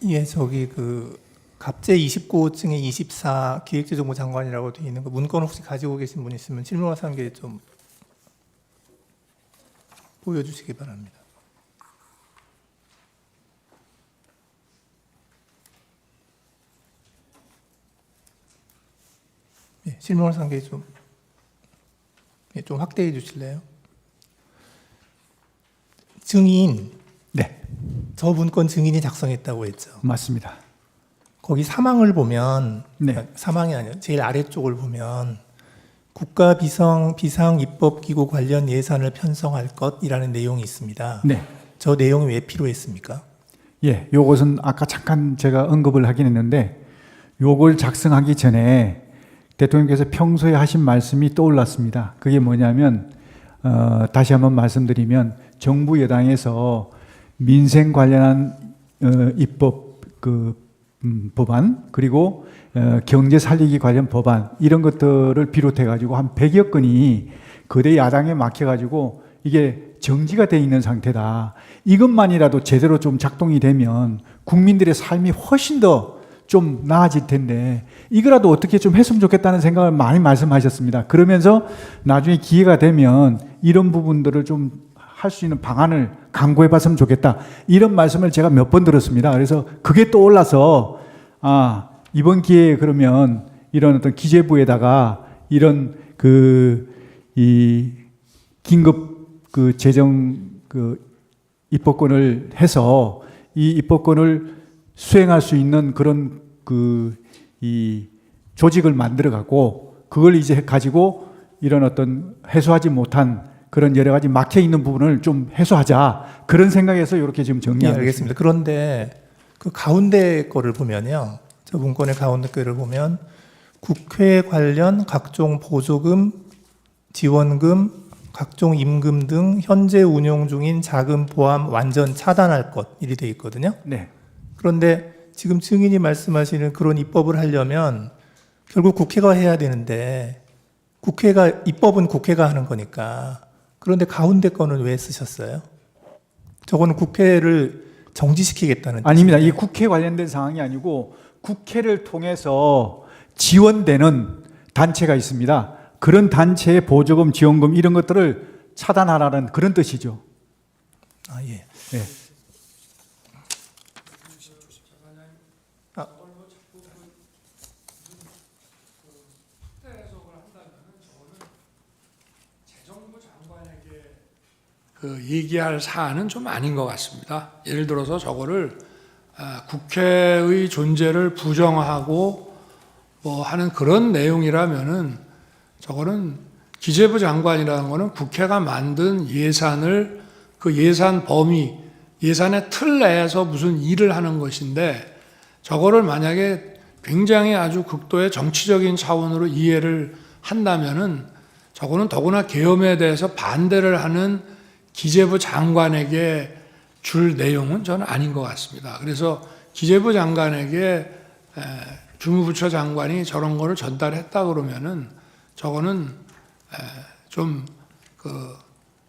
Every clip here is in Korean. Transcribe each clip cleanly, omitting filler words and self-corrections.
예, 저기 그 갑제 29호증의 24 기획재정부 장관이라고 되어 있는 그 문건 혹시 가지고 계신 분 있으면 질문하는 게 좀 보여주시기 바랍니다. 예, 질문하는 게 좀 좀 확대해 주실래요? 증인, 네, 저 문건 증인이 작성했다고 했죠. 맞습니다. 거기 사망을 보면, 네. 사망이 아니라 제일 아래쪽을 보면 국가 비상 입법기구 관련 예산을 편성할 것이라는 내용이 있습니다. 네. 저 내용이 왜 필요했습니까? 예, 요것은 아까 잠깐 제가 언급을 하긴 했는데 요걸 작성하기 전에 대통령께서 평소에 하신 말씀이 떠올랐습니다. 그게 뭐냐면 다시 한번 말씀드리면 정부 여당에서 민생 관련한 입법 법안 그리고 경제 살리기 관련 법안 이런 것들을 비롯해 가지고 한 100여 건이 거대 야당에 막혀 가지고 이게 정지가 돼 있는 상태다. 이것만이라도 제대로 좀 작동이 되면 국민들의 삶이 훨씬 더 좀 나아질 텐데 이거라도 어떻게 좀 했으면 좋겠다는 생각을 많이 말씀하셨습니다. 그러면서 나중에 기회가 되면 이런 부분들을 좀 할 수 있는 방안을 강구해 봤으면 좋겠다. 이런 말씀을 제가 몇 번 들었습니다. 그래서 그게 떠올라서 이번 기회에 그러면 이런 어떤 기재부에다가 이런 이 긴급 재정 입법권을 해서 이 입법권을 수행할 수 있는 그런 이 조직을 만들어 갖고 그걸 이제 가지고 이런 어떤 해소하지 못한 그런 여러 가지 막혀 있는 부분을 좀 해소하자 그런 생각에서 이렇게 지금 예, 정리하고 알겠습니다. 그런데 그 가운데 거를 보면요. 저 문건의 가운데 거를 보면 국회 관련 각종 보조금, 지원금, 각종 임금 등 현재 운용 중인 자금 포함 완전 차단할 것 이리 돼 있거든요. 네. 그런데 지금 증인이 말씀하시는 그런 입법을 하려면 결국 국회가 해야 되는데 입법은 국회가 하는 거니까 그런데 가운데 거는 왜 쓰셨어요? 저거는 국회를 정지시키겠다는 아닙니다. 뜻이에요. 이 국회 관련된 상황이 아니고 국회를 통해서 지원되는 단체가 있습니다. 그런 단체의 보조금, 지원금 이런 것들을 차단하라는 그런 뜻이죠. 예. 네. 얘기할 사안은 좀 아닌 것 같습니다. 예를 들어서 저거를 국회의 존재를 부정하고 뭐 하는 그런 내용이라면은 저거는 기재부 장관이라는 거는 국회가 만든 예산을 그 예산 범위, 예산의 틀 내에서 무슨 일을 하는 것인데 저거를 만약에 굉장히 아주 극도의 정치적인 차원으로 이해를 한다면은 저거는 더구나 계엄에 대해서 반대를 하는 기재부 장관에게 줄 내용은 저는 아닌 것 같습니다. 그래서 기재부 장관에게 주무부처 장관이 저런 거를 전달했다 그러면은 저거는 좀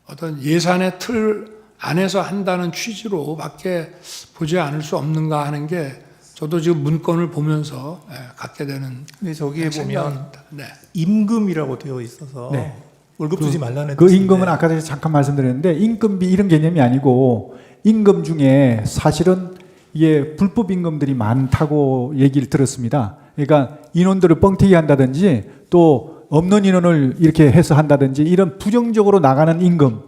어떤 예산의 틀 안에서 한다는 취지로밖에 보지 않을 수 없는가 하는 게 저도 지금 문건을 보면서 갖게 되는. 근데 저기에 보면 네. 임금이라고 되어 있어서 네. 월급 주지 말라는 그 뜻인데 임금은 아까 전에 잠깐 말씀드렸는데 임금비 이런 개념이 아니고 임금 중에 사실은 이게 불법 임금들이 많다고 얘기를 들었습니다. 그러니까 인원들을 뻥튀기 한다든지 또 없는 인원을 이렇게 해서 한다든지 이런 부정적으로 나가는 임금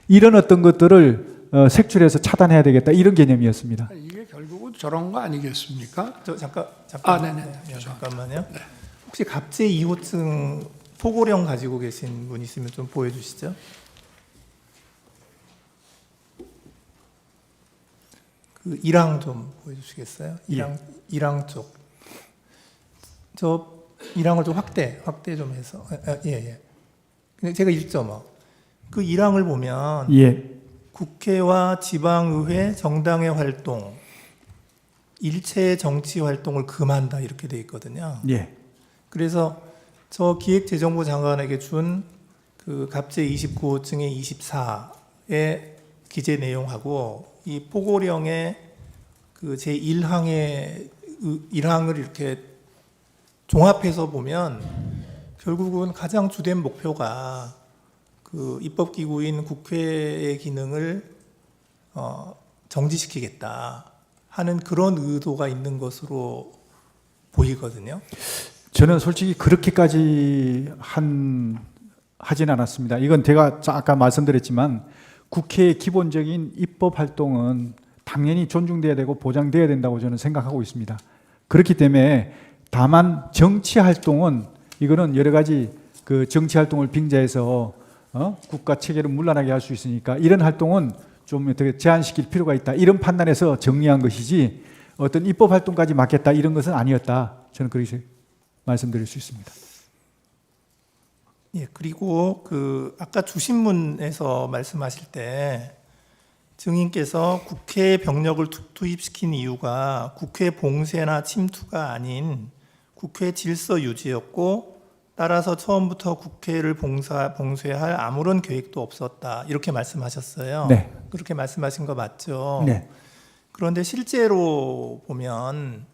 이런 어떤 것들을 색출해서 차단해야 되겠다 이런 개념이었습니다. 이게 결국은 저런 거 아니겠습니까? 저 잠깐 네네. 잠깐만요. 네. 혹시 갑제 2호증 포고령 가지고 계신 분 있으면 좀 보여주시죠. 그 1항 좀 보여주시겠어요? 1항 쪽. 저 1항을 좀 확대 좀 해서. 예. 근데 제가 1.5. 그 1항을 보면 국회와 지방의회 정당의 활동, 일체 정치 활동을 금한다 이렇게 돼 있거든요. 예. 그래서 저 기획재정부 장관에게 준 그 갑제 29호증의 24의 기재 내용하고 이 포고령의 그 제1항의 1항을 이렇게 종합해서 보면 결국은 가장 주된 목표가 그 입법기구인 국회의 기능을 정지시키겠다 하는 그런 의도가 있는 것으로 보이거든요. 저는 솔직히 그렇게까지 하진 않았습니다. 이건 제가 아까 말씀드렸지만 국회의 기본적인 입법 활동은 당연히 존중돼야 되고 보장돼야 된다고 저는 생각하고 있습니다. 그렇기 때문에 다만 정치 활동은 이거는 여러 가지 그 정치 활동을 빙자해서 국가 체계를 문란하게 할 수 있으니까 이런 활동은 좀 어떻게 제한시킬 필요가 있다. 이런 판단에서 정리한 것이지 어떤 입법 활동까지 맡겠다 이런 것은 아니었다. 저는 그렇게 말씀드릴 수 있습니다. 예, 그리고 그 아까 주신문에서 말씀하실 때 증인께서 국회에 병력을 투입시킨 이유가 국회 봉쇄나 침투가 아닌 국회 질서 유지였고 따라서 처음부터 국회를 봉쇄할 아무런 계획도 없었다. 이렇게 말씀하셨어요. 네. 그렇게 말씀하신 거 맞죠? 네. 그런데 실제로 보면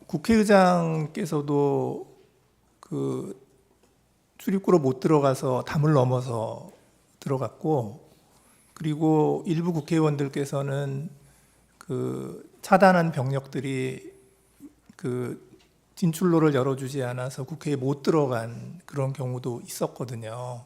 국회의장께서도 그 출입구로 못 들어가서 담을 넘어서 들어갔고, 그리고 일부 국회의원들께서는 그 차단한 병력들이 그 진출로를 열어주지 않아서 국회에 못 들어간 그런 경우도 있었거든요.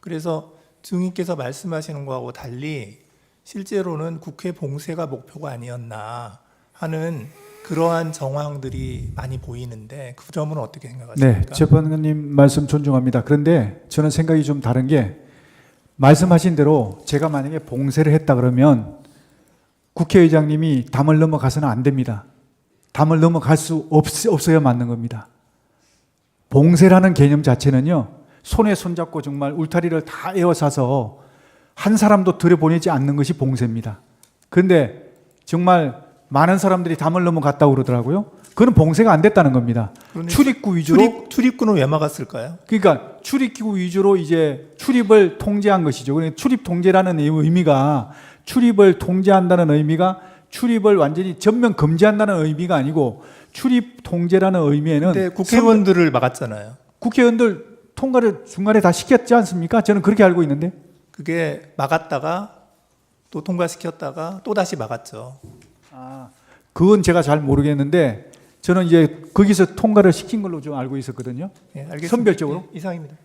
그래서 증인께서 말씀하시는 거하고 달리 실제로는 국회 봉쇄가 목표가 아니었나 하는 그러한 정황들이 많이 보이는데 그 점은 어떻게 생각하십니까? 네, 재판관님 말씀 존중합니다. 그런데 저는 생각이 좀 다른 게 말씀하신 대로 제가 만약에 봉쇄를 했다 그러면 국회의장님이 담을 넘어가서는 안 됩니다. 담을 넘어갈 수 없어야 맞는 겁니다. 봉쇄라는 개념 자체는요, 손에 손잡고 정말 울타리를 다 에워싸서 한 사람도 들여보내지 않는 것이 봉쇄입니다. 그런데 정말 많은 사람들이 담을 넘어갔다고 그러더라고요. 그건 봉쇄가 안 됐다는 겁니다. 출입구 위주로. 출입구는 왜 막았을까요? 그러니까 출입구 위주로 이제 출입을 통제한 것이죠. 그러니까 출입 통제라는 의미가 출입을 통제한다는 의미가 출입을 완전히 전면 금지한다는 의미가 아니고 출입 통제라는 의미에는 근데 국회의원들을 막았잖아요. 국회의원들 통과를 중간에 다 시켰지 않습니까? 저는 그렇게 알고 있는데. 그게 막았다가 또 통과시켰다가 또 다시 막았죠. 그건 제가 잘 모르겠는데 저는 이제 거기서 통과를 시킨 걸로 좀 알고 있었거든요. 예, 알겠습니다. 선별적으로. 예, 이상입니다.